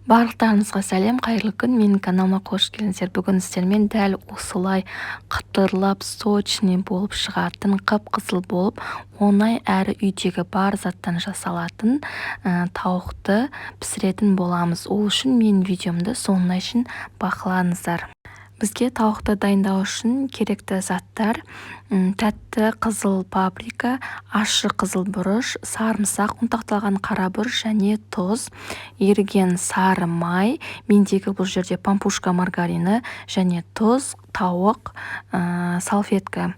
Барлықтарыңызға сәлем, қайырлы күн. Менің каналыма қош келдіңіздер. Бүгін сіздермен дәл осылай қытырлап, сочный болып шығатын, қып-қызыл болып, оңай әрі үйдегі бар заттан жасалатын тауықты пісіретін боламыз. Ол үшін менің видеомды соңына шейін бақылаңыздар. Бізге тауықты дайындау үшін керекті заттар: тәтті қызыл паприка, ащы қызыл бұрыш, сарымсақ, ұнтақталған қара бұрыш және тұз, еріген сары май, мендегі бұл жерде пампушка маргарины және тұз, тауық, салфетка.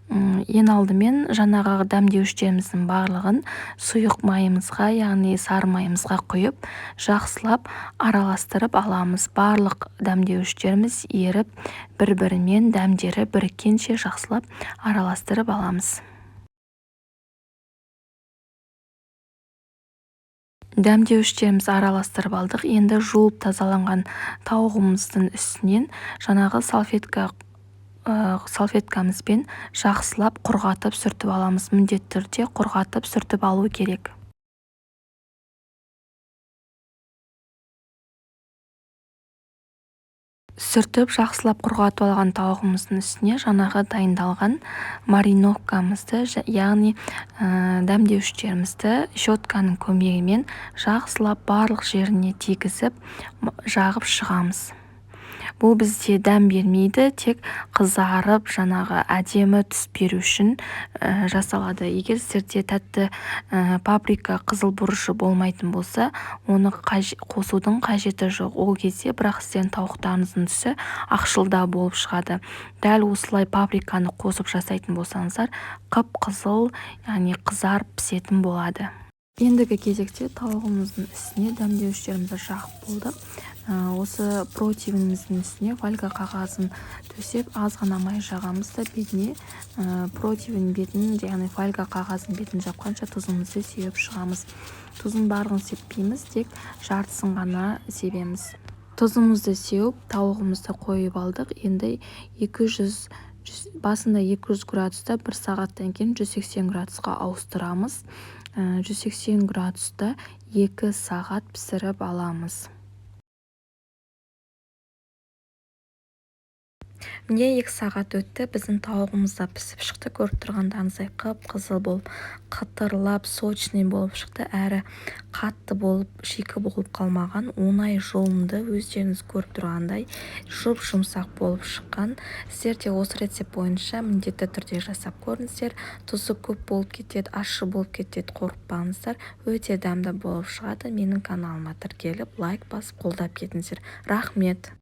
Ең алдымен жаңағы дәмдеуіштеріміздің барлығын сұйық майымызға, яғни сары майымызға құйып, жақсылап араластырып аламыз. Барлық дәмдеуіштеріміз еріп, бір-бірімен дәмдері біріккенше жақсылап араластырып аламыз. Дәмдеуіштерімізді араластырып алдық. Енді жуып тазаланған тауығымыздың үстінен жаңағы салфеткамызбен жақсылап құрғатып сүртіп аламыз. Міндетті түрде құрғатып сүртіп алу керек. Сүртіп жақсылап құрғатып алған тауығымыздың үстіне жаңағы дайындалған мариновкамызды, яғни дәмдеуіштерімізді щетканың көмегімен жақсылап барлық жеріне тигізіп жағып шығамыз. Бұл бізде дәм бермейді, тек қызарып, жаңағы әдемі түс беру үшін жасалады. Егер сіздерде тәтті паприка, қызыл бұрышы болмайтын болса, оны қосудың қажеті жоқ. Ол кезде бірақ сіздердің тауықтарыңыздың түсі ақшылда болып шығады. Дәл осылай паприканы қосып жасайтын болсаңыздар, қып-қызыл, яғни қызарып пісетін болады. Ендігі кезекте тауығымыздың үстіне дәмдеуіштерімізді жағып болдық. Осы противніміздің үстіне фольга қағазын төсеп, аз ғана май жағамыз да бетіне противн бетін, яғни фольга қағазын бетін жапқанша тұзымызды сеуіп шығамыз. Тұзын барлығын сеппейміз, тек жартысын ғана себеміз. Тұзымызды сеуіп, тауығымызды қойып алдық. Енді басында 200 градуста 1 сағаттан кейін 180 градусқа ауыстырамыз. 180 градуста 2 сағат пісіріп аламыз. Міне 2 сағат өтті, біздің тауығымыз да пісіп шықты. Көріп тұрғандарыңыздай қып-қызыл болып, қытырлап, сочный болып шықты. Әрі қатты болып, шикі болып қалмаған, оңай жолымды, өздеріңіз көріп тұрғандай жұп-жұмсақ болып шыққан. Сіздер де осы рецепт бойынша міндетті түрде жасап көріңіздер. Тұзы көп болып кетеді, ащы болып кетеді, қорықпаңыздар. Өте дәмді болып шығады. Менің каналыма тіркеліп, лайк басып қолдап кетіңіздер. Рахмет.